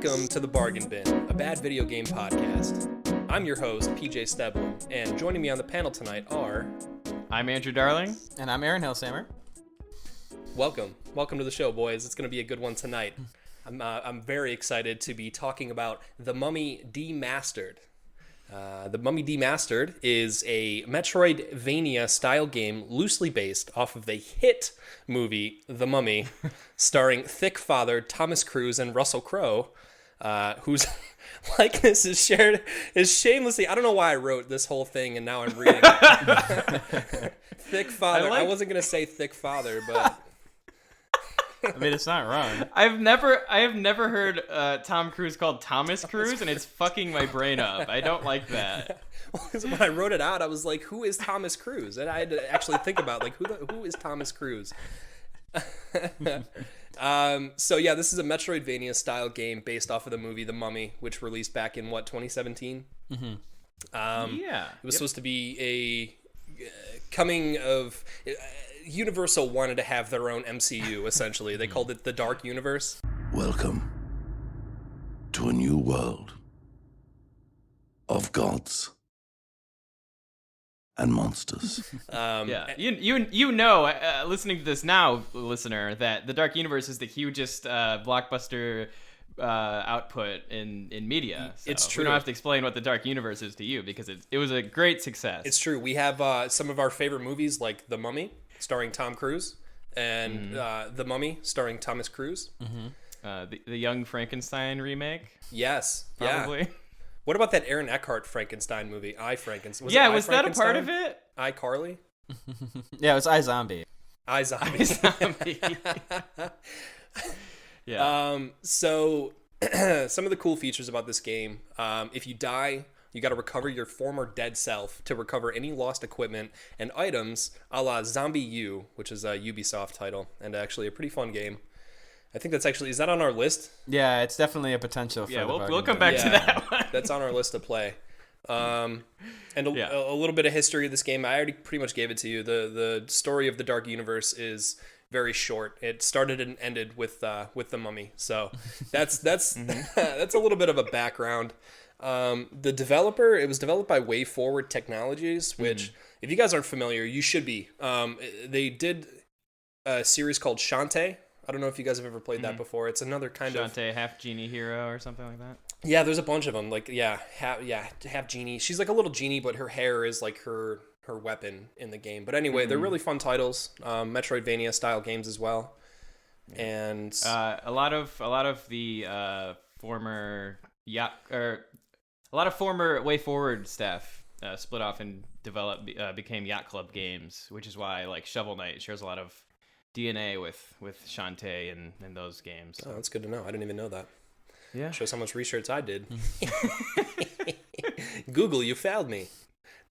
Welcome to The Bargain Bin, a bad video game podcast. I'm your host, PJ Steblin, and joining me on the panel tonight are... I'm Andrew Darling. And I'm Aaron Hillsamer. Welcome to the show, boys. It's going to be a good one tonight. I'm very excited to be talking about The Mummy Demastered. The Mummy Demastered is a Metroidvania style game loosely based off of the hit movie The Mummy, starring thick father Thomas Cruise and Russell Crowe, whose likeness is shamelessly. I don't know why I wrote this whole thing and now I'm reading it. Thick father. I wasn't gonna say thick father, but. I mean, it's not wrong. I have never heard Tom Cruise called Thomas Cruise, and it's fucking my brain up. I don't like that. Well, when I wrote it out, I was like, "Who is Thomas Cruise?" And I had to actually think about who is Thomas Cruise. So yeah, this is a Metroidvania style game based off of the movie The Mummy, which released back in 2017. Yeah, it was supposed to be a coming of. Universal wanted to have their own MCU, essentially. They called it the Dark Universe. Welcome to a new world of gods and monsters. Yeah, you know, listening to this now, listener, that the Dark Universe is the hugest blockbuster output in media. So it's true. We don't have to explain what the Dark Universe is to you because it was a great success. It's true. We have some of our favorite movies like The Mummy, starring Tom Cruise, and The Mummy, starring Thomas Cruise. The Young Frankenstein remake. Yes, probably. Yeah. What about that Aaron Eckhart Frankenstein movie, I, Frankenstein? Was that a part of it? iCarly? Yeah, it was iZombie. iZombie. Yeah. So some of the cool features about this game, if you die, you got to recover your former dead self to recover any lost equipment and items, a la Zombie U, which is a Ubisoft title, and actually a pretty fun game. I think is that on our list? Yeah, it's definitely a potential for we'll come back to that one. That's on our list to play. And a little bit of history of this game. I already pretty much gave it to you. The story of the Dark Universe is very short. It started and ended with the Mummy. So that's that's a little bit of a background. The developer, it was developed by WayForward Technologies, which if you guys aren't familiar, you should be. They did a series called Shantae. I don't know if you guys have ever played that before. It's another kind of Shantae, half genie hero or something like that. Yeah, there's a bunch of them. Like half genie. She's like a little genie, but her hair is like her weapon in the game. But anyway, they're really fun titles, Metroidvania style games as well. And a lot of the former WayForward staff split off and became Yacht Club Games, which is why like Shovel Knight shares a lot of DNA with Shantae and those games. Oh, that's good to know. I didn't even know that. Yeah, shows how much research I did. Google, you failed me.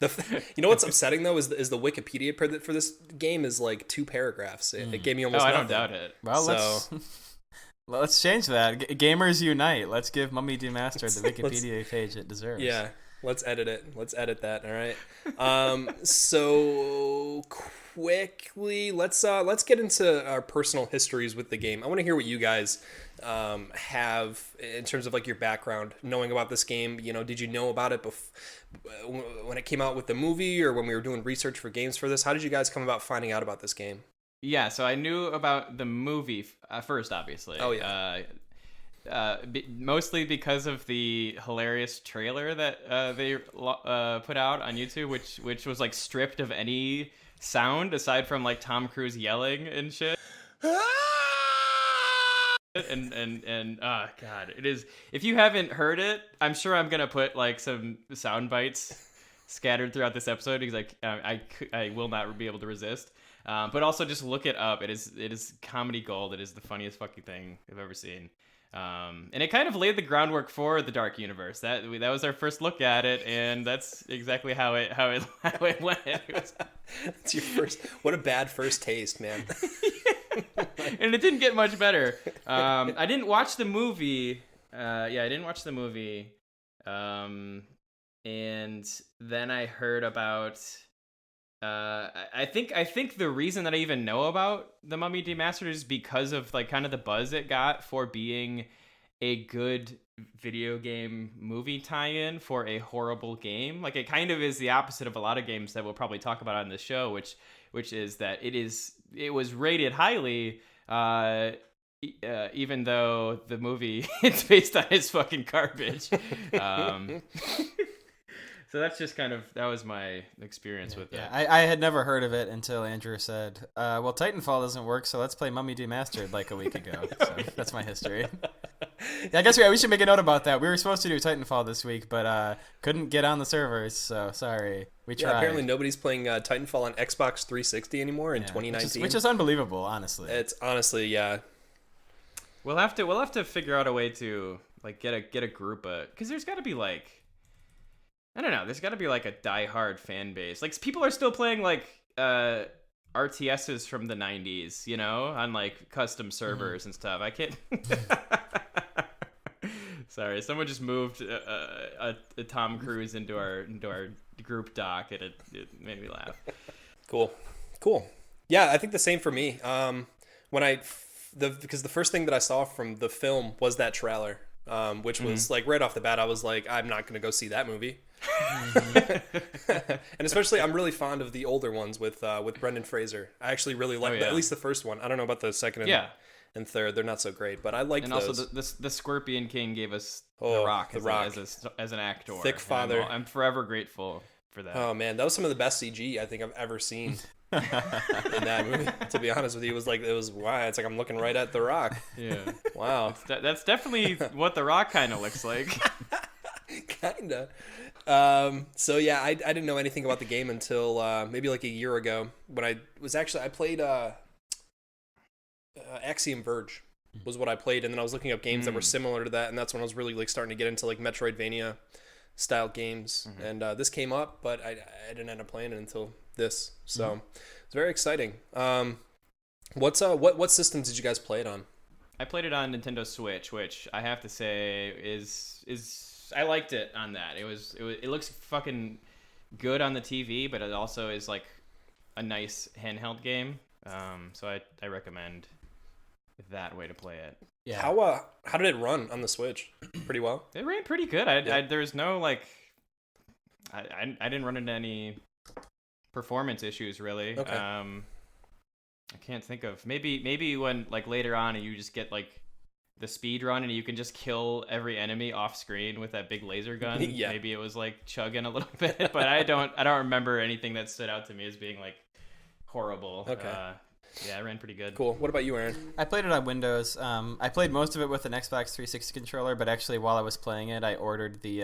You know what's upsetting though is the Wikipedia for this game is like 2 paragraphs. It gave me almost nothing. I don't doubt it. Well, let's change that. Gamers unite. Let's give Mummy Demastered the Wikipedia page it deserves. Yeah, let's edit it. Let's edit that. All right. So quickly, let's get into our personal histories with the game. I want to hear what you guys have in terms of like your background, knowing about this game. You know, did you know about it when it came out with the movie, or when we were doing research for games for this? How did you guys come about finding out about this game? Yeah, so I knew about the movie first, obviously. Oh yeah. Mostly because of the hilarious trailer that they put out on YouTube, which was like stripped of any sound aside from like Tom Cruise yelling and shit. And oh god, it is. If you haven't heard it, I'm sure I'm gonna put like some sound bites scattered throughout this episode because I will not be able to resist. But also just look it up. It is comedy gold. It is the funniest fucking thing I've ever seen. And it kind of laid the groundwork for the Dark Universe. That was our first look at it, and that's exactly how it went. That's your first. What a bad first taste, man. And it didn't get much better. I didn't watch the movie. I didn't watch the movie. And then I heard about. I think the reason that I even know about the Mummy Demastered is because of like kind of the buzz it got for being a good video game movie tie-in for a horrible game. Like, it kind of is the opposite of a lot of games that we'll probably talk about on this show, which is that it was rated highly, even though the movie it's based on is fucking garbage. So that's just that was my experience with that. I had never heard of it until Andrew said, well, Titanfall doesn't work, so let's play Mummy Demastered like a week ago. So that's my history. I guess we should make a note about that. We were supposed to do Titanfall this week, but couldn't get on the servers, so sorry. We tried. Apparently nobody's playing Titanfall on Xbox 360 anymore in 2019. Which is unbelievable, honestly. It's honestly, yeah. We'll have to figure out a way to like get a group of, because there's got to be like, I don't know, there's got to be like a diehard fan base. Like, people are still playing like RTSs from the 90s, you know, on like custom servers and stuff. I can't. Sorry, someone just moved a Tom Cruise into our group doc, and it made me laugh. Cool. Yeah, I think the same for me. Because the first thing that I saw from the film was that trailer, which was like right off the bat, I was like, I'm not going to go see that movie. And especially, I'm really fond of the older ones with Brendan Fraser. I actually really like at least the first one. I don't know about the second and third. They're not so great, but I like those. And also, the Scorpion King gave us The Rock as an actor. Thick father. I'm forever grateful for that. Oh man, that was some of the best CG I think I've ever seen in that movie. To be honest with you, it's like I'm looking right at The Rock. Yeah. Wow. That's definitely what The Rock kind of looks like. Kinda. So yeah, I didn't know anything about the game until maybe like a year ago when I played Axiom Verge was what I played, and then I was looking up games that were similar to that, and that's when I was really like starting to get into like Metroidvania style games, and this came up, but I didn't end up playing it until this, so it's very exciting. What systems did you guys play it on? I played it on Nintendo Switch, which I have to say is I liked it on that. It looks fucking good on the TV, but it also is like a nice handheld game. So I recommend that way to play it. Yeah. How did it run on the Switch? Pretty well. It ran pretty good. There's no like, I didn't run into any performance issues really. Okay. I can't think of maybe when like later on you just get like the speed run and you can just kill every enemy off screen with that big laser gun. Yeah. Maybe it was like chugging a little bit, but I don't remember anything that stood out to me as being like horrible. Okay. Yeah, it ran pretty good. Cool. What about you, Aaron? I played it on Windows. I played most of it with an Xbox 360 controller, but actually while I was playing it, I ordered the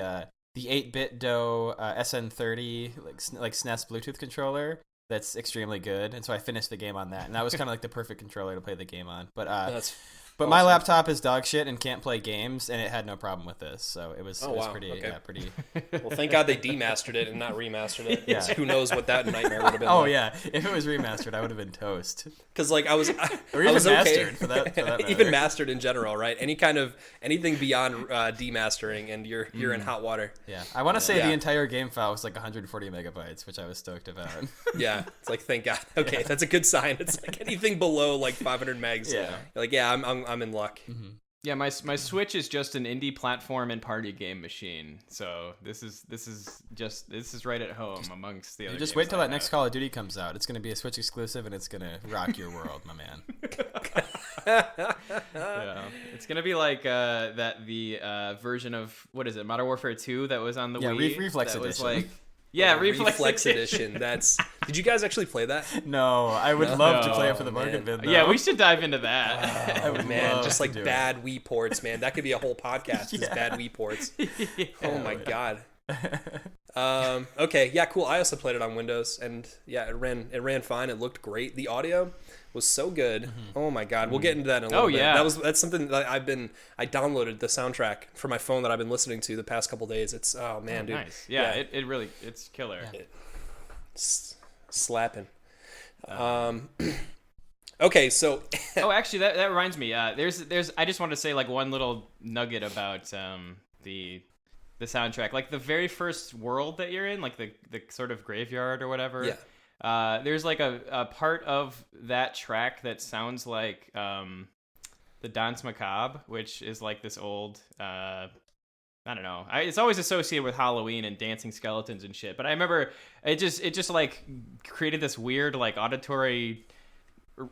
8-bit DOE SN30 like SNES Bluetooth controller. That's extremely good, and so I finished the game on that, and that was kind of like the perfect controller to play the game on. But That's But awesome. my laptop is dog shit and can't play games, and it had no problem with this, so it was, wow. pretty, Okay. pretty. Well, thank God they demastered it and not remastered it. Yeah. Who knows what that nightmare would have been Oh like. yeah, if it was remastered, I would have been toast. Because like I was Or I even was okay. mastered, for that Even matter. mastered in general, right? Anything beyond demastering, and you're in hot water. Yeah, I want to say Yeah. the entire game file was like 140 megabytes, which I was stoked about. Yeah, it's like thank God. Okay, that's a good sign. It's like anything below like 500 megs. Yeah. Like yeah, I'm in luck. Mm-hmm. Yeah, my Switch is just an indie platform and party game machine. So this is right at home amongst the other. Just games wait till I that next have. Call of Duty comes out. It's going to be a Switch exclusive, and it's going to rock your world, my man. Yeah, it's gonna be like the version of what is it, Modern Warfare 2 that was on the Yeah, Wii. Reflex that was Edition. like, yeah, Reflex Edition. Did you guys actually play that? No, I would love to No, play it for the man. bargain bin. Though. Yeah, we should dive into that. I would Man, love just to like do it. bad Wii ports, man. That could be a whole podcast. Just Yeah. bad Wii ports. Yeah. Oh my God. Okay, yeah, cool. I also played it on Windows, and yeah, it ran fine. It looked great. The audio was so good. Oh my God, we'll get into that in a little bit. yeah. That's something that I downloaded the soundtrack for my phone that I've been listening to the past couple days. It's man, dude, Nice. Yeah, it really it's killer. slapping. Okay, so Oh, actually, that reminds me. There's I just wanted to say like one little nugget about the soundtrack. Like the very first world that you're in, like the sort of graveyard or whatever. Yeah. There's like a part of that track that sounds like the Danse Macabre, which is like this old. I don't know. It's always associated with Halloween and dancing skeletons and shit. But I remember it just like created this weird like auditory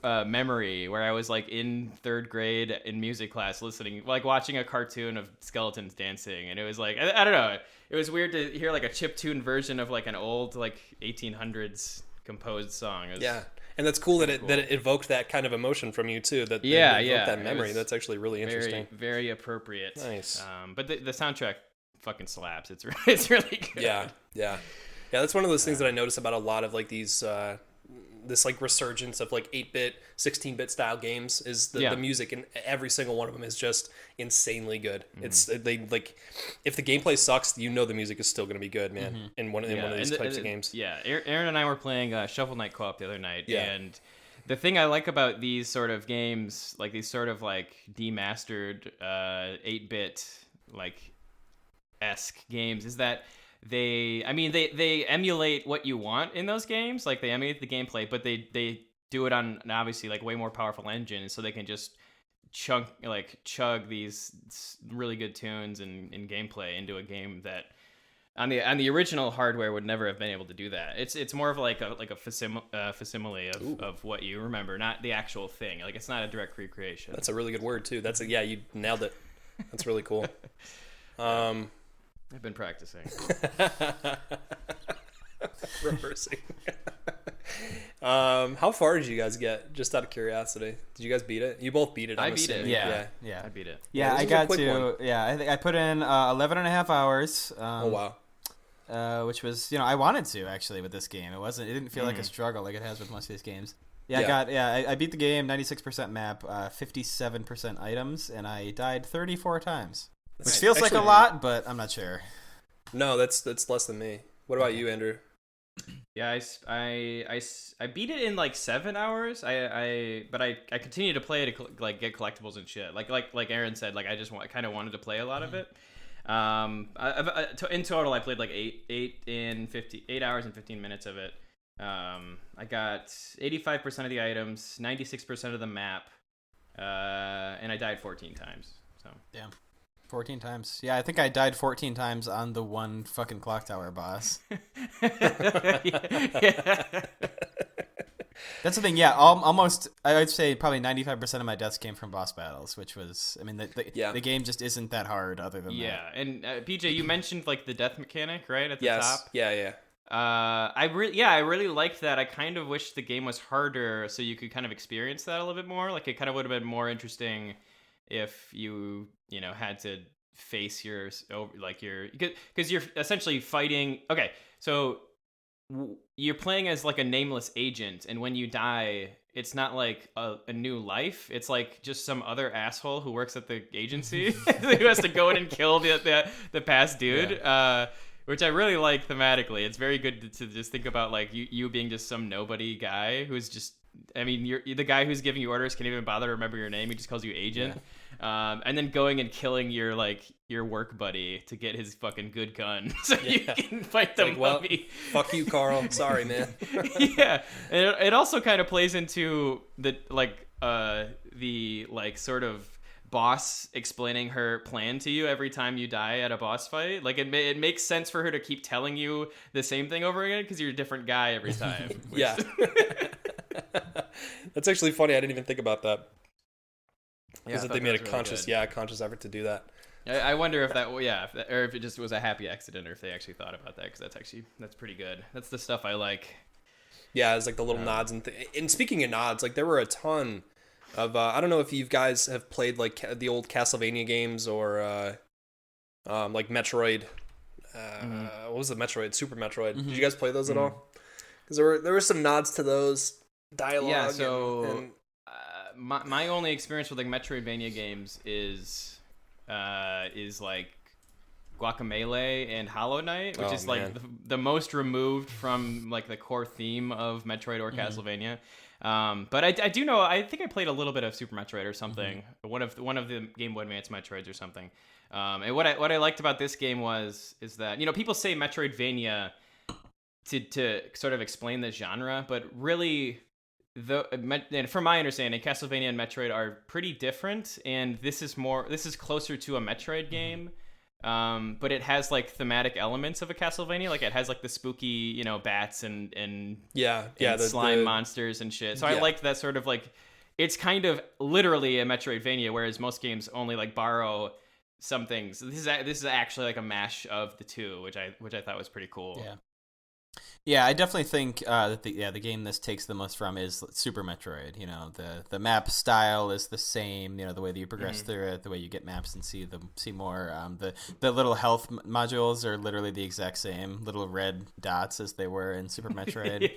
memory where I was like in third grade in music class listening, like watching a cartoon of skeletons dancing, and it was like I don't know. It was weird to hear like a chiptune version of like an old like 1800s composed song. Yeah. And that's cool that it evoked that kind of emotion from you too. That evoked that memory. That's actually really interesting. Very appropriate. Nice. But the soundtrack fucking slaps. It's really good. Yeah. That's one of those things that I notice about a lot of like these this like resurgence of like 8-bit, 16-bit style games is the music, and every single one of them is just insanely good. Mm-hmm. They like if the gameplay sucks, you know the music is still going to be good, man. Mm-hmm. in one of these types of games. Yeah, Aaron and I were playing Shovel Knight co-op the other night, and the thing I like about these sort of games, like these sort of like demastered 8-bit like esque games, is that they emulate what you want in those games. Like they emulate the gameplay, but they do it on an obviously like way more powerful engine, so they can just chug these really good tunes and gameplay into a game that on the original hardware would never have been able to do that. It's more of like a facsimile of what you remember, not the actual thing. Like it's not a direct recreation. That's a really good word too. You nailed it. That's really cool. I've been practicing. Rehearsing. How far did you guys get? Just out of curiosity, did you guys beat it? You both beat it. I beat it. Yeah. I beat it. Yeah, I got to. Yeah, I think I put in 11 and a half hours. Oh wow. Which was, I wanted to actually with this game. It didn't feel like a struggle like it has with most of these games. I beat the game, 96% map, 57% items, and I died 34 times. Which feels like a lot, but I'm not sure. No, that's less than me. What about you, Andrew? Yeah, I beat it in like 7 hours. But I continue to play it to like get collectibles and shit. Like Aaron said, like I just kind of wanted to play a lot of it. In total, I played like 8 hours and 15 minutes of it. I got 85% of the items, 96% of the map, and I died 14 times. So damn. 14 times. Yeah, I think I died 14 times on the one fucking clock tower boss. Yeah. That's the thing, yeah, almost, I would say probably 95% of my deaths came from boss battles, which was, the game just isn't that hard other than that. Yeah, and PJ, you mentioned like the death mechanic, right, at the top? Yeah. I really liked that. I kind of wish the game was harder so you could kind of experience that a little bit more. Like it kind of would have been more interesting if you had to face because you're essentially fighting. Okay, so you're playing as like a nameless agent, and when you die, it's not like a new life. It's like just some other asshole who works at the agency who has to go in and kill the past dude. Yeah. Which I really like thematically. It's very good to just think about like you being just some nobody guy who's just. I mean, you're the guy who's giving you orders can't even bother to remember your name. He just calls you agent. Yeah. And then going and killing your work buddy to get his fucking good gun so you can fight the mummy. Well, fuck you, Carl. Sorry, man. Yeah, and it also kind of plays into the sort of boss explaining her plan to you every time you die at a boss fight. Like it makes sense for her to keep telling you the same thing over again because you're a different guy every time. Yeah. That's actually funny. I didn't even think about that. Because they made a conscious effort to do that. I wonder if that, or if it just was a happy accident, or if they actually thought about that. Because that's pretty good. That's the stuff I like. Yeah, it's like the little nods and speaking of nods, like there were a ton of I don't know if you guys have played like the old Castlevania games or like Metroid. What was the Metroid? Super Metroid. Mm-hmm. Did you guys play those at all? Because there were some nods to those dialogue. Yeah. So. My only experience with like Metroidvania games is like Guacamelee and Hollow Knight, which is like the most removed from like the core theme of Metroid or Castlevania. But I do know, I think I played a little bit of Super Metroid or something, one of the Game Boy Advance Metroids or something. And what I liked about this game is that people say Metroidvania to sort of explain the genre, but really and from my understanding, Castlevania and Metroid are pretty different, and this is closer to a Metroid game. But it has like thematic elements of a Castlevania. Like it has like the spooky, bats and the slime monsters and shit. So I liked that sort of like, it's kind of literally a Metroidvania, whereas most games only like borrow some things. This is actually like a mash of the two, which I thought was pretty cool. Yeah, I definitely think that the game this takes the most from is Super Metroid. The map style is the same. The way that you progress through it, the way you get maps and see more. The little health modules are literally the exact same little red dots as they were in Super Metroid.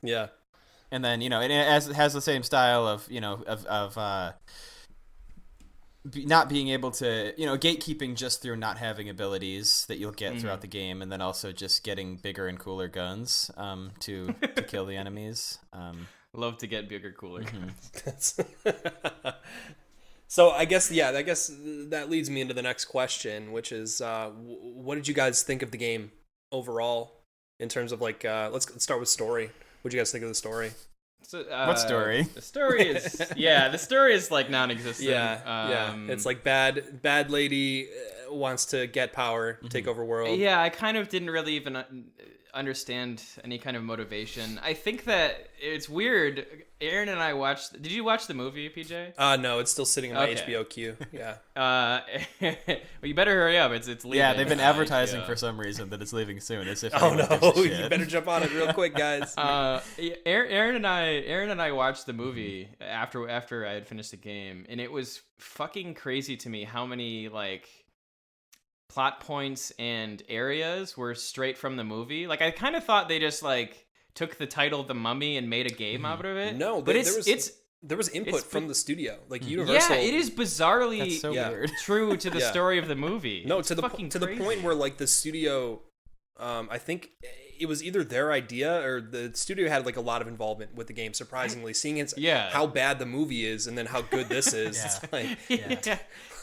Yeah. And then it has the same style of not being able to, gatekeeping just through not having abilities that you'll get throughout the game, and then also just getting bigger and cooler guns to kill the enemies. Love to get bigger, cooler guns. So I guess that leads me into the next question, which is, what did you guys think of the game overall in terms of like, let's start with story. What did you guys think of the story? So, what story? The story is like non-existent. Yeah. It's like bad lady wants to get power, take over world. Yeah, I kind of didn't really even understand any kind of motivation. I think that it's weird. Aaron and I watched. Did you watch the movie, PJ? No, it's still sitting in my HBO queue. Yeah. Well, you better hurry up. It's leaving. Yeah, they've been advertising for some reason that it's leaving soon. As if you better jump on it real quick, guys. Aaron and I watched the movie after I had finished the game, and it was fucking crazy to me how many like plot points and areas were straight from the movie. Like I kind of thought they just like took the title The Mummy and made a game out of it. No, but there was input from the studio, like Universal. Yeah, it is bizarrely weird. True to the story of the movie. No, to the point where like the studio, I think it was either their idea or the studio had like a lot of involvement with the game. Surprisingly, seeing how bad the movie is and then how good this is, it's like.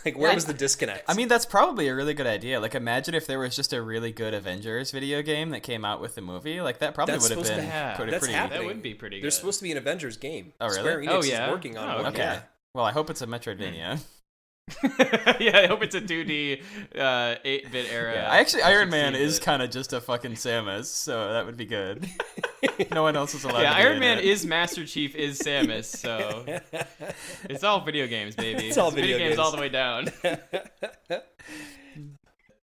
Like, where was the disconnect? I mean, that's probably a really good idea. Like, imagine if there was just a really good Avengers video game that came out with the movie. Like, that probably would have been pretty. That would be pretty good. There's supposed to be an Avengers game. Oh, really? Square Enix is working on it. Okay. Yeah. Well, I hope it's a Metroidvania. Yeah, I hope it's a 2D 8-bit era. Yeah, actually, Iron Man is kind of just a fucking Samus, so that would be good. No one else is allowed. Yeah, to Iron Man is Master Chief is Samus, so it's all video games, baby. It's all video games all the way down.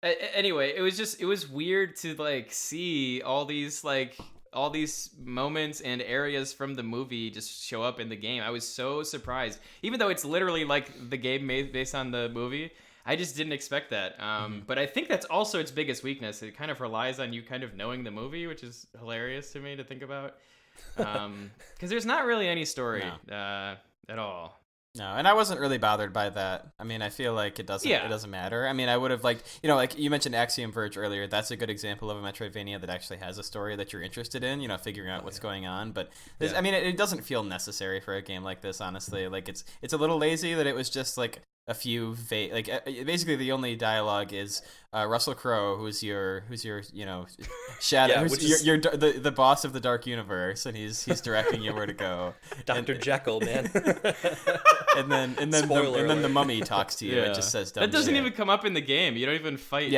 Anyway, it was weird to like see all these moments and areas from the movie just show up in the game. I was so surprised, even though it's literally like the game made based on the movie. I just didn't expect that. But I think that's also its biggest weakness. It kind of relies on you kind of knowing the movie, which is hilarious to me to think about. Because there's not really any story at all. No, and I wasn't really bothered by that. I mean, I feel like it doesn't matter. I mean, I would have liked, like you mentioned Axiom Verge earlier. That's a good example of a Metroidvania that actually has a story that you're interested in, figuring out what's going on. But I mean, it doesn't feel necessary for a game like this, honestly. Like it's a little lazy that it was just like a few basically the only dialogue is Russell Crowe, who's your shadow, you're the boss of the Dark Universe, and he's directing you where to go. Dr. Jekyll, man. and then the mummy talks to you and just says dumb that doesn't shit. even come up in the game. You don't even fight.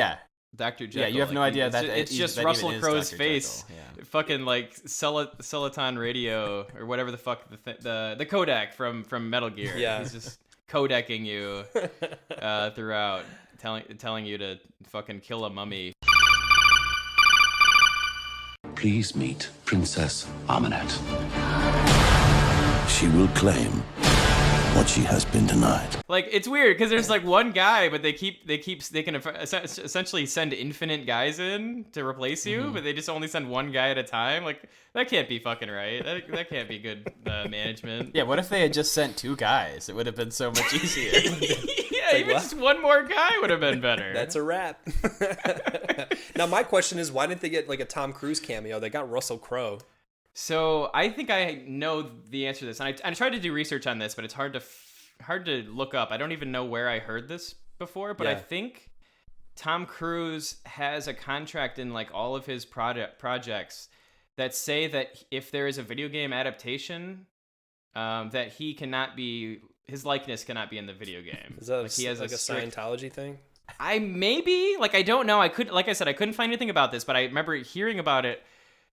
Dr. Jekyll. Yeah, you have no idea that it's just that Russell even Crowe's Dr. face, fucking like Celoton radio or whatever the fuck the Kodak from Metal Gear. Yeah, he's just Kodaking you throughout, telling you to fucking kill a mummy. Please meet Princess Amunet. She will claim what she has been denied. Like, it's weird because there's like one guy, but they can essentially send infinite guys in to replace you, but they just only send one guy at a time. Like, that can't be fucking right. That can't be good management. Yeah, what if they had just sent 2 guys? It would have been so much easier. Yeah, even just one more guy would have been better. That's a wrap. Now, my question is, why didn't they get like a Tom Cruise cameo? They got Russell Crowe. So I think I know the answer to this, and I tried to do research on this, but it's hard to look up. I don't even know where I heard this before, but I think Tom Cruise has a contract in like all of his projects that say that if there is a video game adaptation, that his likeness cannot be in the video game. Is that like he has like a Scientology thing? I don't know. Like I said, I couldn't find anything about this, but I remember hearing about it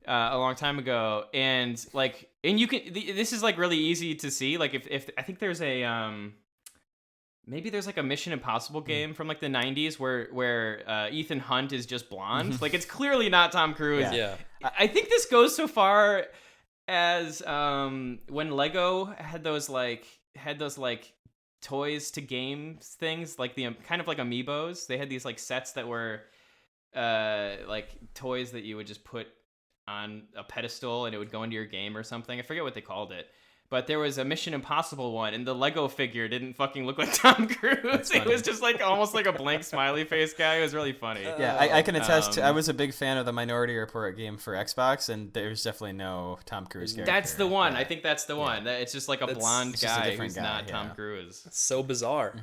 a long time ago, and you can. This is like really easy to see. Like if I think there's a maybe there's like a Mission Impossible game from like the 90s where Ethan Hunt is just blonde. Like it's clearly not Tom Cruise. Yeah. I think this goes so far as when Lego had those toys to games things, like the kind of like amiibos. They had these like sets that were like toys that you would just put on a pedestal and it would go into your game or something. I forget what they called it. But there was a Mission Impossible one, and the Lego figure didn't fucking look like Tom Cruise. It was just like almost like a blank smiley face guy. It was really funny. Yeah, I can attest to. I was a big fan of the Minority Report game for Xbox, and there's definitely no Tom Cruise character. That's the one. I think that's the one. It's just like a blonde guy who's not Tom Cruise. It's so bizarre.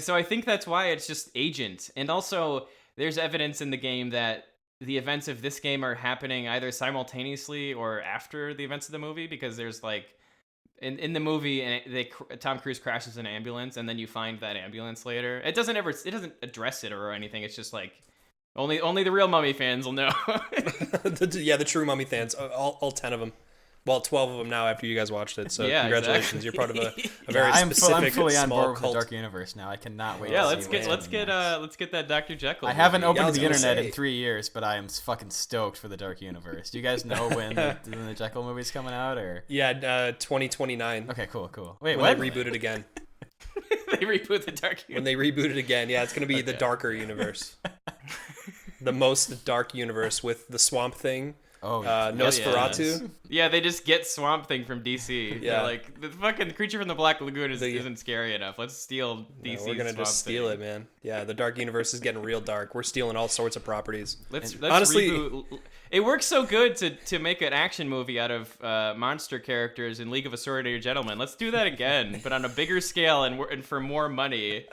So I think that's why it's just Agent. And also, there's evidence in the game that the events of this game are happening either simultaneously or after the events of the movie, because there's like. In the movie, Tom Cruise crashes an ambulance, and then you find that ambulance later. It doesn't address it or anything. It's just like only the real Mummy fans will know. The true Mummy fans, all 10 of them. Well, 12 of them now after you guys watched it. So yeah, congratulations, exactly. You're part of a very specific, I'm fully on board with cult. the Dark Universe now. I cannot wait. Yeah, to let's get that Dr. Jekyll. I haven't opened the internet in 3 years, but I am fucking stoked for the Dark Universe. Do you guys know when the Jekyll movie's coming out? Or 2029. Okay, cool. Wait, when they reboot it again. They reboot the Dark Universe. When they reboot it again, yeah, it's gonna be the darker universe, the most dark universe with the Swamp Thing. Nosferatu. Yeah, they just get Swamp Thing from DC. Yeah, like the fucking Creature from the Black Lagoon isn't scary enough. Let's steal DC. We're gonna just steal it, man. Yeah, the Dark Universe is getting real dark. We're stealing all sorts of properties. Let's honestly, reboot. It works so good to make an action movie out of monster characters in League of Assorted Gentlemen. Let's do that again, but on a bigger scale and for more money.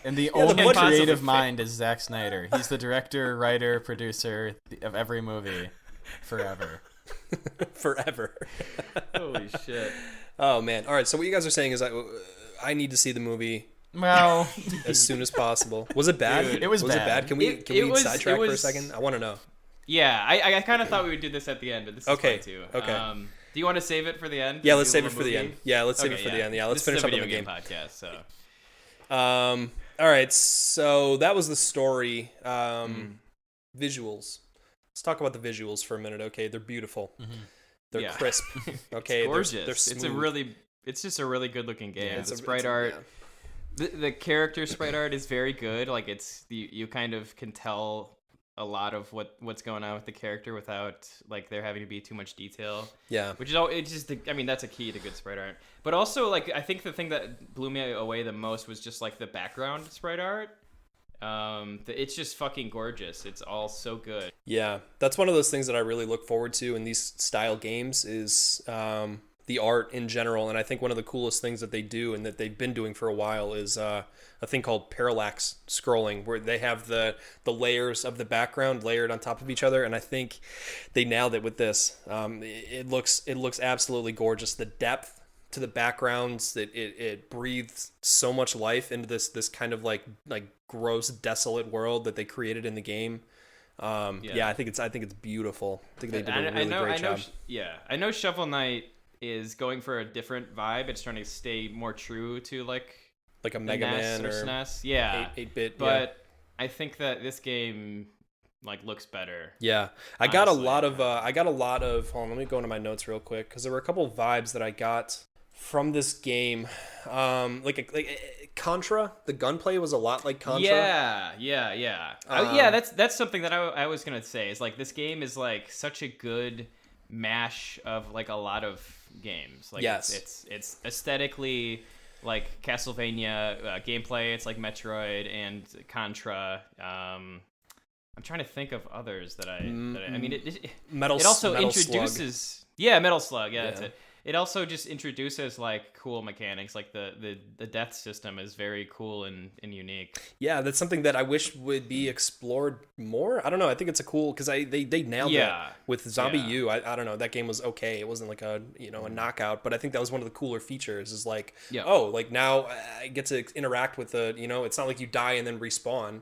And the only creative mind is Zack Snyder. He's the director, writer, producer of every movie. Forever. Holy shit. Oh man. All right, so what you guys are saying is I need to see the movie as soon as possible. Was it bad? Dude, it was bad. Can we sidetrack for a second? I want to know. Yeah, I kind of thought we would do this at the end, but this is fine too. Okay. Do you want to save it for the end? Yeah, let's save it for the end. Yeah, let's save it for the end. Yeah, let's finish up on the game podcast. So. All right, so that was the story. Visuals. Let's talk about the visuals for a minute. Okay, they're beautiful. They're crisp. Okay, it's gorgeous. They're smooth. It's just a really good looking game. Yeah, the sprite art, the character sprite art is very good. Like you kind of can tell a lot of what's going on with the character without like there having to be too much detail. Yeah, which is that's a key to good sprite art. But also like I think the thing that blew me away the most was just like the background sprite art. It's just fucking gorgeous. It's all so good. Yeah, that's one of those things that I really look forward to in these style games is the art in general. And I think one of the coolest things that they do and that they've been doing for a while is a thing called parallax scrolling, where they have the layers of the background layered on top of each other. And I think they nailed it with this. It looks absolutely gorgeous. The depth to the backgrounds, it breathes so much life into this kind of like gross, desolate world that they created in the game. I think it's beautiful. I think they did a really great job. I know Shovel Knight is going for a different vibe. It's trying to stay more true to like a Mega Man or SNES. Yeah, 8-bit. But I think that this game like looks better. Yeah, I got a lot of. Hold on, let me go into my notes real quick because there were a couple of vibes that I got from this game. Like Contra, the gunplay was a lot like Contra. Yeah. That's something that I was gonna say is like this game is like such a good mash of like a lot of games. Like yes, it's aesthetically like Castlevania, gameplay it's like Metroid and Contra. I'm trying to think of others that I mean it Metal also Metal introduces Slug. Metal Slug. Yeah, that's it. it also just introduces like cool mechanics. Like the death system is very cool and unique. Yeah, that's something that I wish would be explored more. I don't know. I think it's a cool because they nailed it with Zombie U. I don't know. That game was okay. It wasn't like a a knockout, but I think that was one of the cooler features. Is like like now I get to interact with the it's not like you die and then respawn.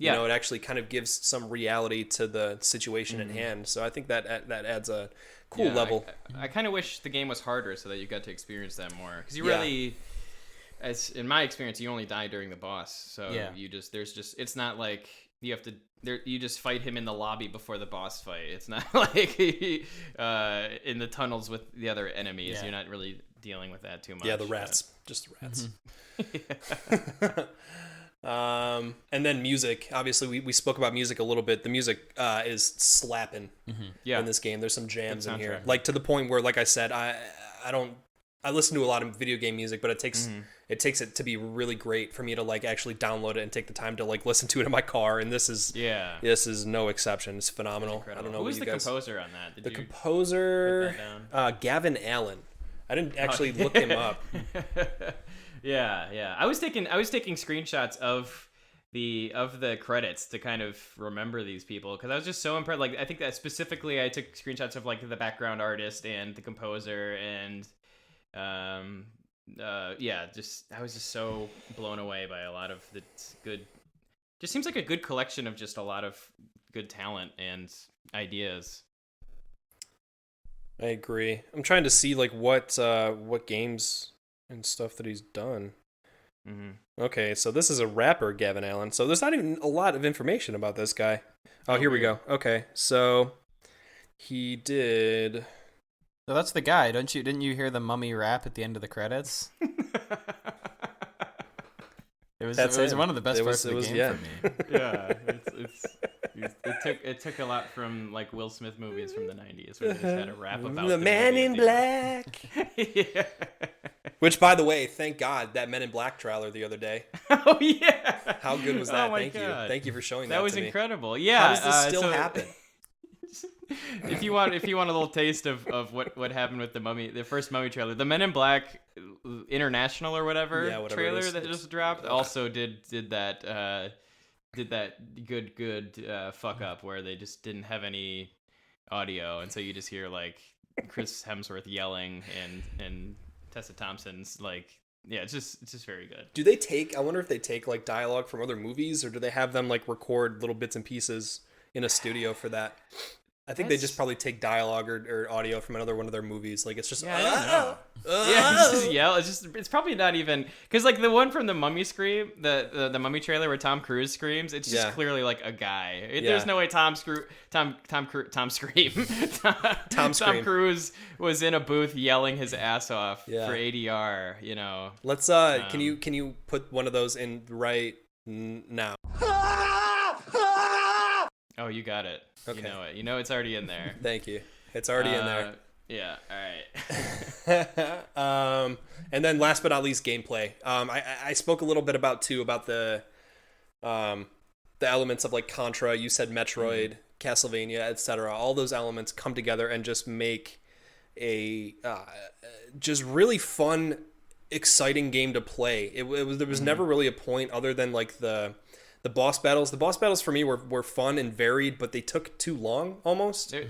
You know, it actually kind of gives some reality to the situation at hand. So I think that adds a cool level. I kind of wish the game was harder so that you got to experience that more. Because you really, as in my experience, you only die during the boss. So it's not like you have to, you just fight him in the lobby before the boss fight. It's not like in the tunnels with the other enemies. Yeah. You're not really dealing with that too much. Yeah, the rats. Just the rats. And then music. Obviously, we spoke about music a little bit. The music is slapping in this game. There's some jams in here, like to the point where, like I said, I listen to a lot of video game music, but it takes it to be really great for me to like actually download it and take the time to like listen to it in my car. And this is no exception. It's phenomenal. I don't know. Who was the composer on that? The composer, Gavin Allen. I didn't actually look him up. Yeah. I was taking screenshots of the credits to kind of remember these people because I was just so impressed. Like I think that specifically I took screenshots of like the background artist and the composer and I was just so blown away by a lot of the good. Just seems like a good collection of just a lot of good talent and ideas. I agree. I'm trying to see like what games and stuff that he's done. Okay, so this is a rapper, Gavin Allen. So there's not even a lot of information about this guy. Oh, here we go. Okay, so he did. So that's the guy. Didn't you hear the Mummy rap at the end of the credits? It was one of the best parts of the game for me. Yeah, it took a lot from like Will Smith movies from the 90s where they just had a rap about the Man in Black. Yeah. Which, by the way, thank God that Men in Black trailer the other day. Oh yeah. How good was that? Oh, my Thank you. Thank you for showing that. That was to me. incredible. Yeah. How does this still happen? If you want a little taste of what happened with the first Mummy trailer, the Men in Black International or whatever trailer that just dropped also did that good fuck up where they just didn't have any audio, and so you just hear like Chris Hemsworth yelling and Tessa Thompson's like. Yeah, it's just very good. Do they I wonder if they take like dialogue from other movies, or do they have them like record little bits and pieces in a studio for that? I think they just probably take dialogue or audio from another one of their movies. Like it's just I don't know. Just yell. It's probably not even because like the one from the Mummy scream, the Mummy trailer where Tom Cruise screams. It's just clearly like a guy. There's no way Tom Cruise was in a booth yelling his ass off for ADR. You know. Let's can you put one of those in right now? Oh, you got it. Okay. You know it. You know it's already in there. Thank you. It's already in there. Yeah. All right. And then last but not least, gameplay. I spoke a little bit about the elements of like Contra. You said Metroid, Castlevania, etc. All those elements come together and just make a just really fun, exciting game to play. There was never really a point other than like the boss battles. The boss battles for me were fun and varied, but they took too long almost. I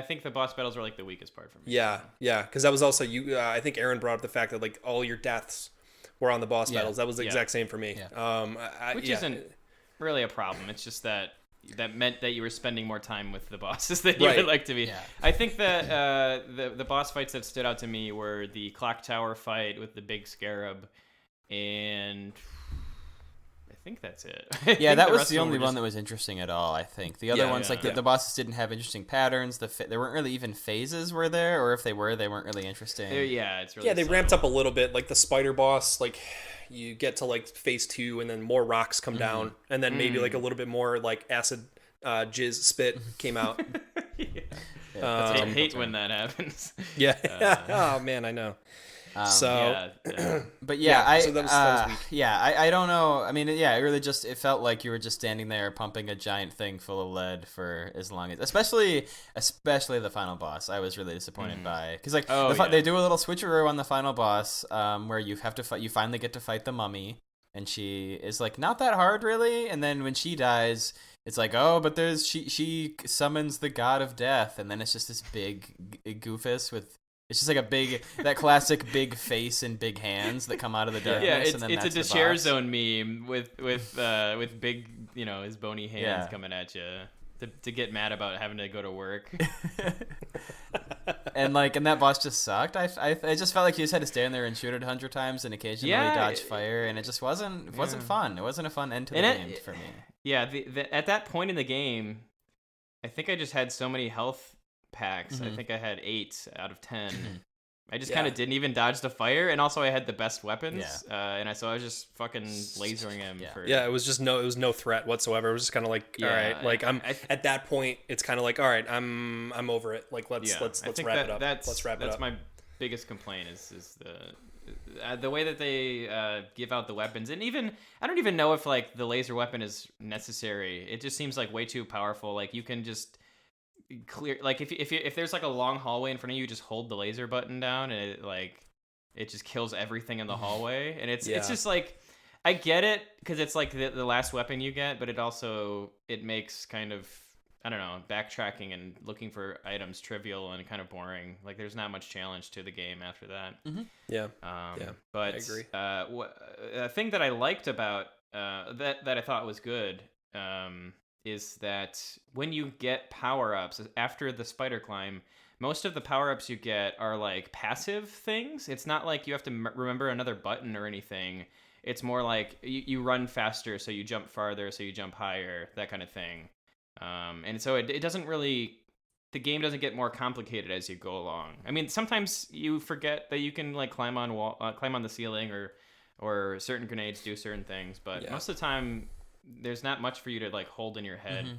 think the boss battles were like the weakest part for me. Yeah, because that was also I think Aaron brought up the fact that like all your deaths were on the boss battles. That was the exact same for me. Yeah. Which isn't really a problem. It's just that meant that you were spending more time with the bosses than you would like to be. Yeah. I think that the boss fights that stood out to me were the clock tower fight with the big scarab, and I think that's it. Yeah, that was the only one that was interesting at all, I think. The other ones, the bosses didn't have interesting patterns. There weren't really even phases were there, or if they were, they weren't really interesting. It's really they ramped up a little bit. Like the spider boss, like you get to like phase 2 and then more rocks come down, and then maybe like a little bit more like acid jizz spit came out. I hate when that happens. Yeah. Oh man, I know. So, But so that was weak. yeah, I don't know. I mean, yeah, it really just it felt like you were just standing there pumping a giant thing full of lead for as long as, especially the final boss. I was really disappointed by, because like they do a little switcheroo on the final boss, where you have to fight. You finally get to fight the mummy, and she is like not that hard really. And then when she dies, it's like, oh, but she summons the god of death, and then it's just this big goofus with. It's just like that classic big face and big hands that come out of the darkness. Yeah, it's and then a that's Share Zone meme with big, his bony hands coming at you to get mad about having to go to work. and that boss just sucked. I just felt like you just had to stand there and shoot it 100 times and occasionally dodge fire, and it just wasn't fun. It wasn't a fun end to the game for me. Yeah, at that point in the game, I think I just had so many health packs. I think I had 8 out of 10. I just kind of didn't even dodge the fire, and also I had the best weapons. I was just fucking lasering him. It was no threat whatsoever. It was just kind of like, all right, like at that point, it's kind of like, all right, I'm over it. Like let's wrap it up. Let's wrap it up. That's my biggest complaint is the way that they give out the weapons, and even I don't even know if like the laser weapon is necessary. It just seems like way too powerful. Like you can just clear, like if there's like a long hallway in front of you, just hold the laser button down and it just kills everything in the hallway. And it's just like, I get it because it's like the last weapon you get, but it makes kind of, I don't know, backtracking and looking for items trivial and kind of boring. Like there's not much challenge to the game after that. But I agree. A thing that I liked about that I thought was good is that when you get power-ups after the spider climb, most of the power-ups you get are like passive things. It's not like you have to remember another button or anything. It's more like you run faster, so you jump farther, so you jump higher, that kind of thing. And so it doesn't really, the game doesn't get more complicated as you go along. I mean, sometimes you forget that you can like climb on the ceiling, or certain grenades do certain things, but most of the time there's not much for you to like hold in your head.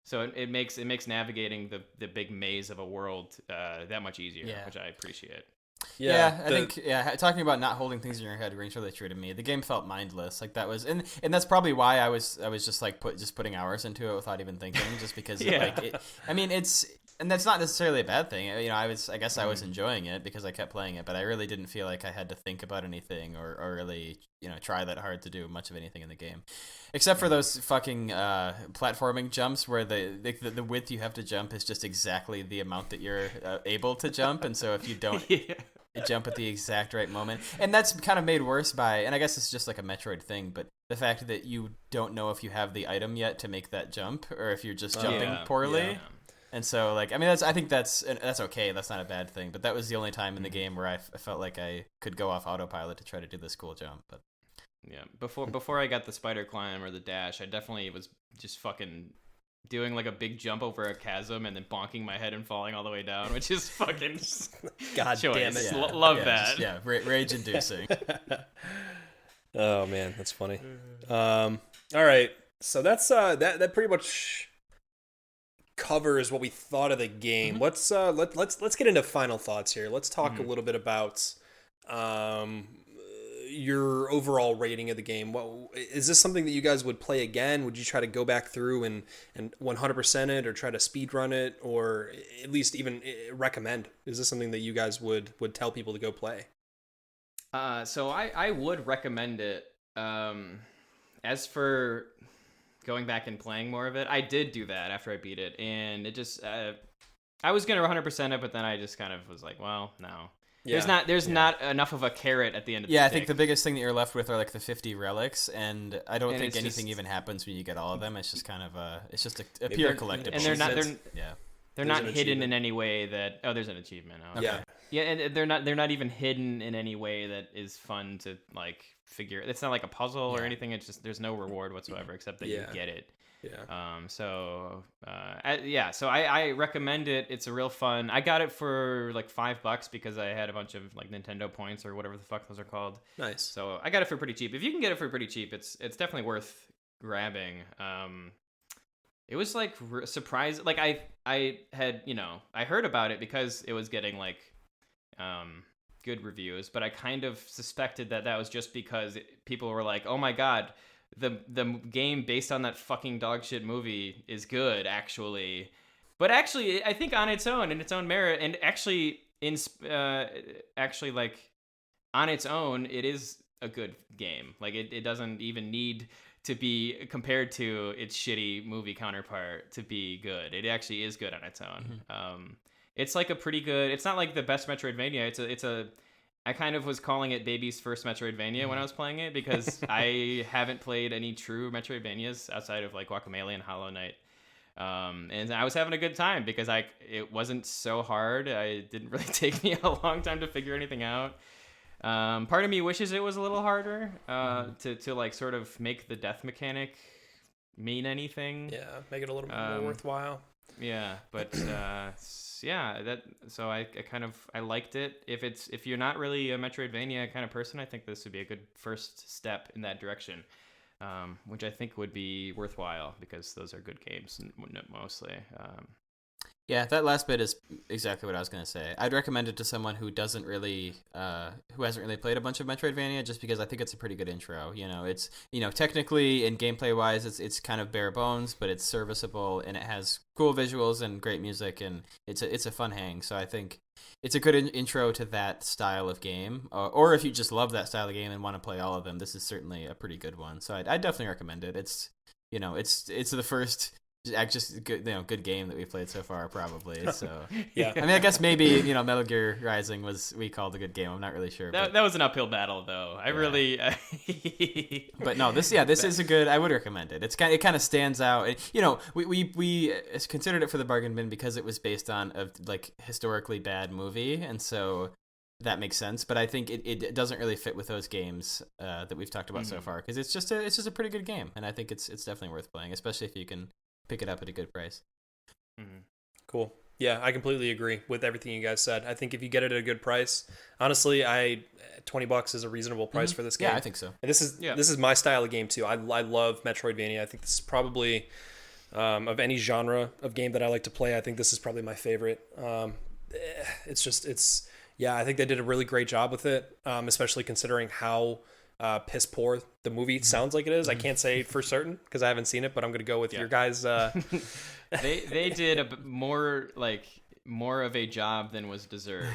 So it makes navigating the big maze of a world that much easier, which I appreciate. I think talking about not holding things in your head rings really true to me. The game felt mindless. Like that was, and that's probably why I was just like putting hours into it without even thinking, just because and that's not necessarily a bad thing. I guess I was enjoying it because I kept playing it, but I really didn't feel like I had to think about anything or really try that hard to do much of anything in the game, except for those fucking platforming jumps where the width you have to jump is just exactly the amount that you're able to jump, and so if you don't jump at the exact right moment, and that's kind of made worse by, and I guess it's just like a Metroid thing, but the fact that you don't know if you have the item yet to make that jump, or if you're just jumping poorly. Yeah. And so, like, I mean, I think that's okay. That's not a bad thing. But that was the only time in the game where I felt like I could go off autopilot to try to do this cool jump. But before I got the spider climb or the dash, I definitely was just fucking doing like a big jump over a chasm and then bonking my head and falling all the way down, which is fucking God damn it. Love that. Rage inducing. Oh man, that's funny. All right, so that's that pretty much covers what we thought of the game. Let's get into final thoughts here. Let's talk a little bit about your overall rating of the game. Is this something that you guys would play again? Would you try to go back through and 100% it, or try to speed run it, or at least even recommend? Is this something that you guys would tell people to go play? So I would recommend it. As for going back and playing more of it, I did do that after I beat it, and it just I was gonna 100% it, but then I just kind of was like, well, no. There's not enough of a carrot at the end of the stick. I think the biggest thing that you're left with are like the 50 relics, and I don't think anything even happens when you get all of them. It's just kind of it's just a pure collectible. And they're not hidden in any way that there's an achievement. Oh, okay. Yeah, and they're not even hidden in any way that is fun to like figure. It's not like a puzzle or anything. It's just there's no reward whatsoever except that you get it. So I recommend it. It's a real fun. I got it for like $5 because I had a bunch of like Nintendo points or whatever the fuck those are called. Nice. So I got it for pretty cheap. If you can get it for pretty cheap, it's definitely worth grabbing. It was like surprise. Like I had I heard about it because it was getting like good reviews, but I kind of suspected that was just because people were like, "Oh my god, the game based on that fucking dog shit movie is good actually." But actually, I think on its own, in its own merit, and actually like on its own, it is a good game. Like it doesn't even need to be compared to its shitty movie counterpart to be good. It actually is good on its own. It's like a pretty good. It's not like the best Metroidvania. It's a. I kind of was calling it baby's first Metroidvania when I was playing it because I haven't played any true Metroidvanias outside of like Guacamelee and Hollow Knight. And I was having a good time because it wasn't so hard. It didn't really take me a long time to figure anything out. Part of me wishes it was a little harder to like sort of make the death mechanic mean anything. Yeah, make it a little bit more worthwhile. Yeah, but yeah, so I liked it. If you're not really a Metroidvania kind of person, I think this would be a good first step in that direction. Which I think would be worthwhile because those are good games mostly. Yeah, that last bit is exactly what I was going to say. I'd recommend it to someone who hasn't really played a bunch of Metroidvania, just because I think it's a pretty good intro. It's technically and gameplay wise, it's kind of bare bones, but it's serviceable and it has cool visuals and great music, and it's a fun hang. So I think it's a good intro to that style of game. Or if you just love that style of game and want to play all of them, this is certainly a pretty good one. So I'd definitely recommend it. It's it's the first just good game that we played so far, probably. So yeah, I mean, I guess maybe Metal Gear Rising we called a good game. I'm not really sure. That was an uppill battle, though. I really. But no, this is a good. I would recommend it. It kind of stands out. We considered it for the bargain bin because it was based on a like historically bad movie, and so that makes sense. But I think it doesn't really fit with those games that we've talked about so far, because it's just a pretty good game, and I think it's definitely worth playing, especially if you can pick it up at a good price. Cool. Yeah, I completely agree with everything you guys said. I think if you get it at a good price, honestly, $20 is a reasonable price for this game. Yeah, I think so. And this is my style of game too. I love Metroidvania. I think this is probably of any genre of game that I like to play, I think this is probably my favorite. I think they did a really great job with it, especially considering how piss poor the movie sounds like it is. I can't say for certain because I haven't seen it, but I'm gonna go with your guys. They did more of a job than was deserved.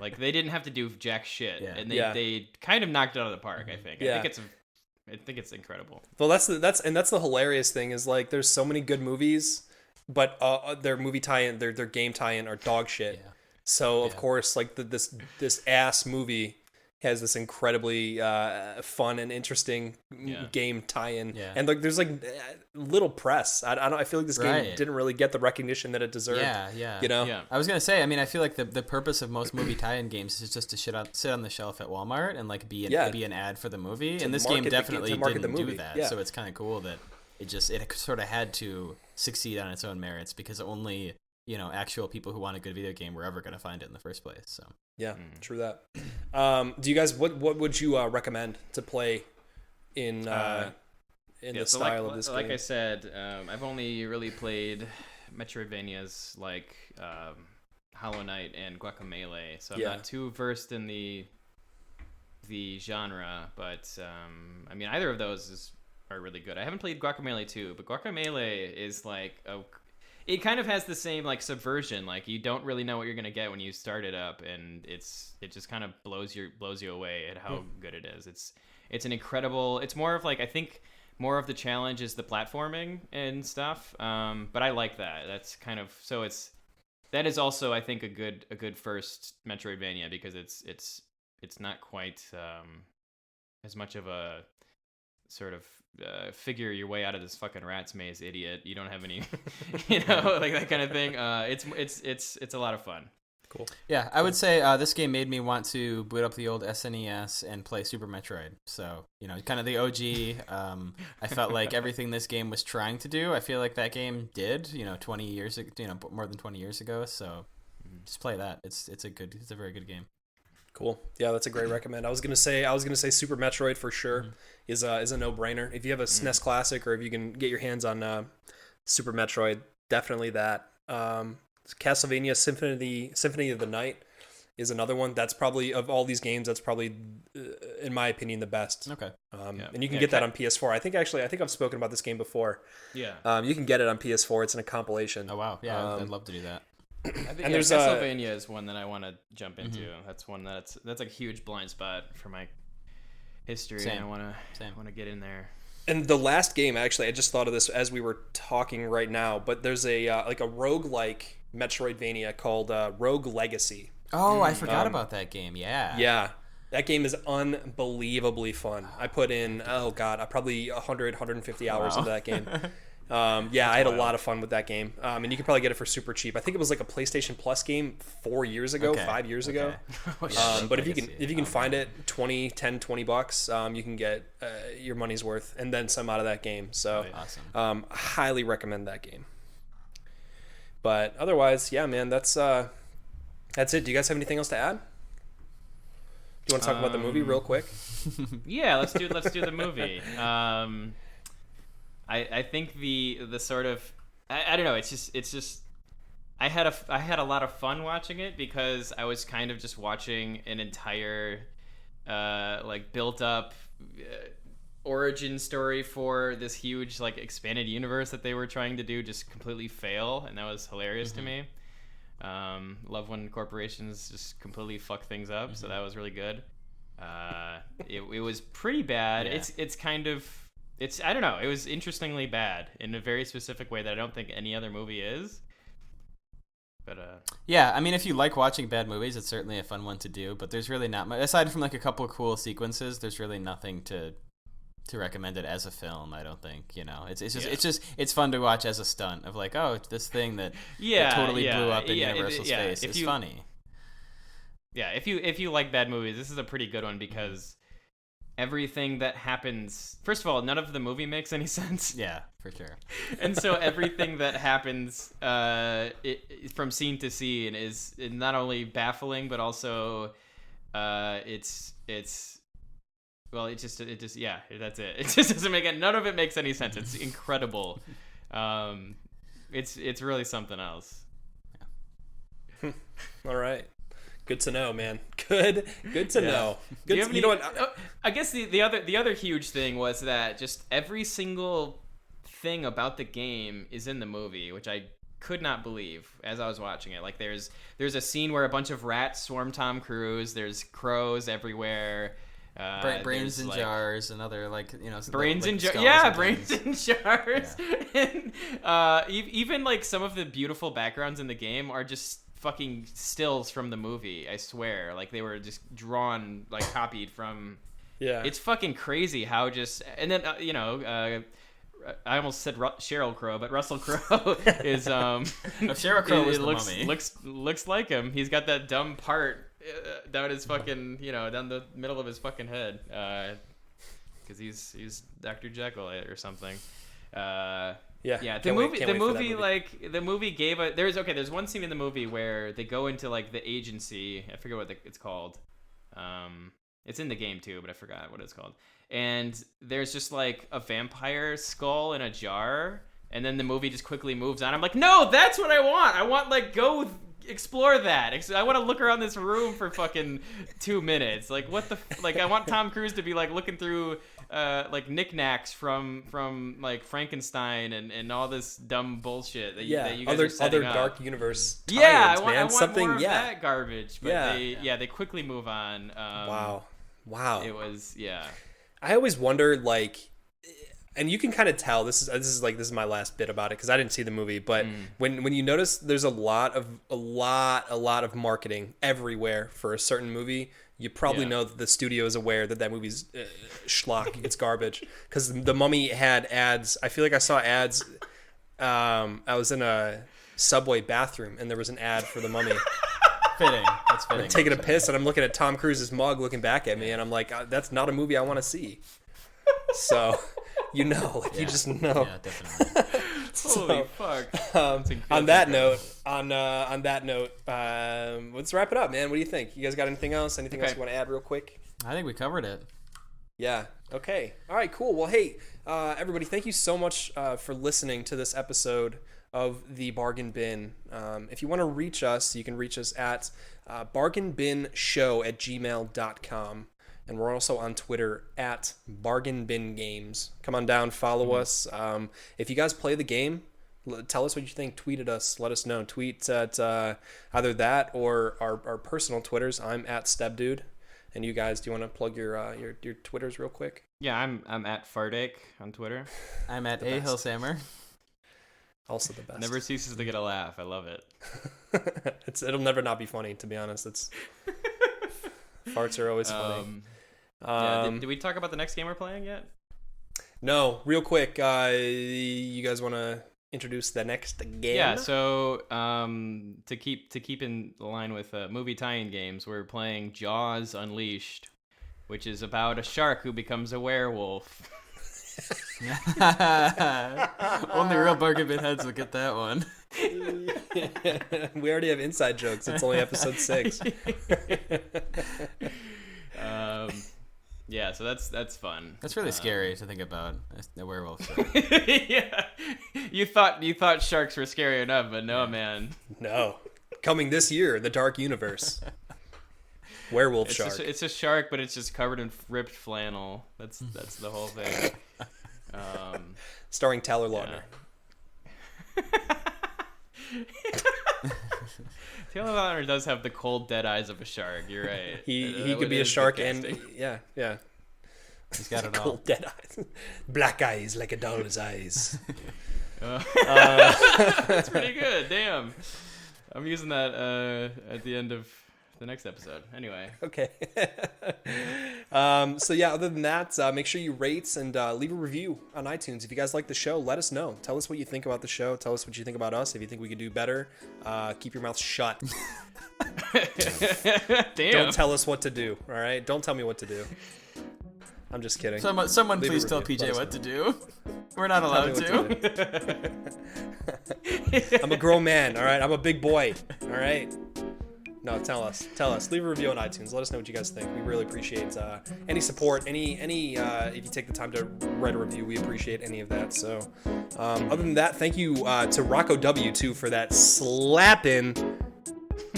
Like they didn't have to do jack shit, and they kind of knocked it out of the park. I think. I think it's incredible. Well, that's the hilarious thing is like there's so many good movies, but their movie tie-in, their game tie-in are dog shit. Yeah. So of course, like this ass movie has this incredibly fun and interesting game tie-in, and like there's like little press. I feel like this game didn't really get the recognition that it deserved. Yeah. I was gonna say, I mean, I feel like the purpose of most movie tie-in games is just to sit on the shelf at Walmart and like be an ad for the movie, and this game definitely didn't do that. Yeah. So it's kind of cool that it sort of had to succeed on its own merits, because only actual people who want a good video game were ever going to find it in the first place. So true that. Do you guys what would you recommend to play in the style of this game? Like I said, I've only really played Metroidvanias like Hollow Knight and Guacamelee, so I'm not too versed in the genre. But I mean, either of those are really good. I haven't played Guacamelee 2, but Guacamelee is like it kind of has the same like subversion. Like you don't really know what you're gonna get when you start it up, and it just kind of blows you away at how good it is. It's an incredible. It's more of like, I think more of the challenge is the platforming and stuff. But I like that. That's kind of that is also, I think, a good first Metroidvania, because it's not quite as much of a sort of figure your way out of this fucking rat's maze, idiot. You don't have any, like that kind of thing. It's a lot of fun. Cool. Yeah, I would say this game made me want to boot up the old SNES and play Super Metroid. So, kind of the OG. I felt like everything this game was trying to do, I feel like that game did, 20 years, more than 20 years ago. So just play that. It's a very good game. Cool. Yeah, that's a great recommend. I was gonna say Super Metroid for sure is a no-brainer. If you have a SNES Classic, or if you can get your hands on Super Metroid, definitely that. Castlevania Symphony of the Night is another one. That's probably, of all these games, that's probably, in my opinion, the best. Okay. And you can get that on PS4. I think I've spoken about this game before. Yeah. You can get it on PS4. It's in a compilation. Oh wow, yeah, I'd love to do that. I think, and there's Castlevania is one that I want to jump into. That's one that's a huge blind spot for my history. Same. And I want to get in there. And the last game, actually, I just thought of this as we were talking right now, but there's a like a roguelike Metroidvania called Rogue Legacy. Oh, I forgot about that game. Yeah. Yeah. That game is unbelievably fun. I put in, probably 100, 150 hours into that game. I had a lot of fun with that game. And you could probably get it for super cheap. I think it was like a PlayStation Plus game 5 years ago. But if you can find it, $20 you can get your money's worth and then some out of that game. So Awesome. highly recommend that game. But otherwise, yeah, man, that's it. Do you guys have anything else to add? Do you want to talk about the movie real quick? Yeah, let's do the movie. I think the sort of I don't know. It's just I had a lot of fun watching it because I was kind of just watching an entire like built up origin story for this huge like expanded universe that they were trying to do just completely fail, and that was hilarious to me. Love when corporations just completely fuck things up, so that was really good. It was pretty bad. Yeah. It's I don't know. It was interestingly bad in a very specific way that I don't think any other movie is. But yeah, I mean, if you like watching bad movies, it's certainly a fun one to do. But there's really not much aside from like a couple of cool sequences. There's really nothing to recommend it as a film. I don't think, it's fun to watch as a stunt of like, oh, it's this thing that totally blew up in Universal's face. It's funny. Yeah, if you like bad movies, this is a pretty good one because everything that happens, first of all, none of the movie makes any sense. Yeah, for sure. And so everything that happens from scene to scene is not only baffling, but also that's it. It just doesn't make none of it makes any sense. It's incredible. It's really something else. Yeah. All right. Good to know, man. Good to know. Good. You know what? I guess the other huge thing was that just every single thing about the game is in the movie, which I could not believe as I was watching it. Like there's a scene where a bunch of rats swarm Tom Cruise. There's crows everywhere. Brains in jars and other brains in jars. Yeah, brains in jars. Yeah. And even like some of the beautiful backgrounds in the game are just fucking stills from the movie. I swear, like they were just drawn, like copied from. Yeah, it's fucking crazy how just and then I almost said Sheryl Crow, but Russell Crowe is Sheryl Crow was the Mummy. Looks like him. He's got that dumb part down his fucking down the middle of his fucking head because he's Dr. Jekyll or something. The movie gave a there's one scene in the movie where they go into like the agency. I forget what it's called. It's in the game too, but I forgot what it's called. And there's just like a vampire skull in a jar, and then the movie just quickly moves on. I'm like, no, that's what I want. I want like go explore that. I want to look around this room for fucking 2 minutes. Like what the like I want Tom Cruise to be like looking through like knickknacks from like Frankenstein and all this dumb bullshit that you guys are setting other up. Dark universe tie-ins, I want something more of that garbage. But they quickly move on. Wow. It was I always wondered, like, and you can kind of tell this is my last bit about it because I didn't see the movie, but when you notice there's a lot of marketing everywhere for a certain movie, you probably know that the studio is aware that movie's schlock, it's garbage. Because the Mummy had ads. I feel like I saw ads. I was in a Subway bathroom and there was an ad for the Mummy. That's fitting. I'm taking a piss and I'm looking at Tom Cruise's mug looking back at me and I'm like, that's not a movie I want to see. So, you just know. Yeah, definitely. Holy fuck. On that note, let's wrap it up, man. What do you think? You guys got anything else? Anything else you want to add real quick? I think we covered it. Yeah. Okay. All right, cool. Well, hey, everybody, thank you so much for listening to this episode of the Bargain Bin. If you want to reach us, you can reach us at bargainbinshow@gmail.com. And we're also on Twitter at Bargain Bin Games. Come on down, follow us. If you guys play the game, tell us what you think. Tweet at us. Let us know. Tweet at either that or our personal Twitters. I'm at Stebdude. And you guys, do you want to plug your Twitters real quick? Yeah, I'm at Fartache on Twitter. I'm at The A best. Hillsammer. Also the best. Never ceases to get a laugh. I love it. It'll never not be funny, to be honest. Farts are always funny. Did we talk about the next game we're playing yet? No, real quick. You guys want to introduce the next game? Yeah. So to keep in line with movie tie-in games, we're playing Jaws Unleashed, which is about a shark who becomes a werewolf. Only real Bargain Bin heads will get that one. We already have inside jokes. It's only episode 6. Yeah, so that's fun. That's really scary to think about a werewolf. So. Yeah, you thought sharks were scary enough, but no, man. No. Coming this year, The Dark Universe. Werewolf shark. It's a shark, but it's just covered in ripped flannel. That's the whole thing. Starring Taylor Lautner. Taylor Lautner does have the cold, dead eyes of a shark. You're right. He could be a shark and yeah. He's got it all. Cold dead eyes, black eyes like a doll's eyes. That's pretty good. Damn. I'm using that at the end of the next episode. Anyway. Okay. So yeah, other than that, make sure you rate and leave a review on iTunes. If you guys like the show, let us know. Tell us what you think about the show. Tell us what you think about us. If you think we could do better, keep your mouth shut. Damn. Don't tell us what to do. All right? Don't tell me what to do. I'm just kidding. Someone Leave a please tell review. PJ Let us what know. to do. We're not allowed Tell me to. I'm a grown man. All right? I'm a big boy. All right? No, tell us. Leave a review on iTunes. Let us know what you guys think. We really appreciate any support. Any if you take the time to write a review, we appreciate any of that. So, other than that, thank you to RoccoW too for that slapping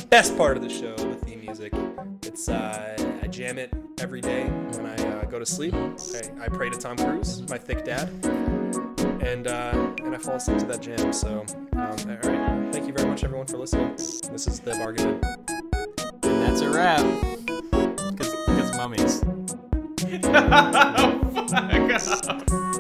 best part of the show, the theme music. It's I jam it every day when I go to sleep. I pray to Tom Cruise, my thick dad, and I fall asleep to that jam. So, all right. Thank you very much, everyone, for listening. This is the Bargain Bin. And that's a wrap. Because mummies. Oh, fuck.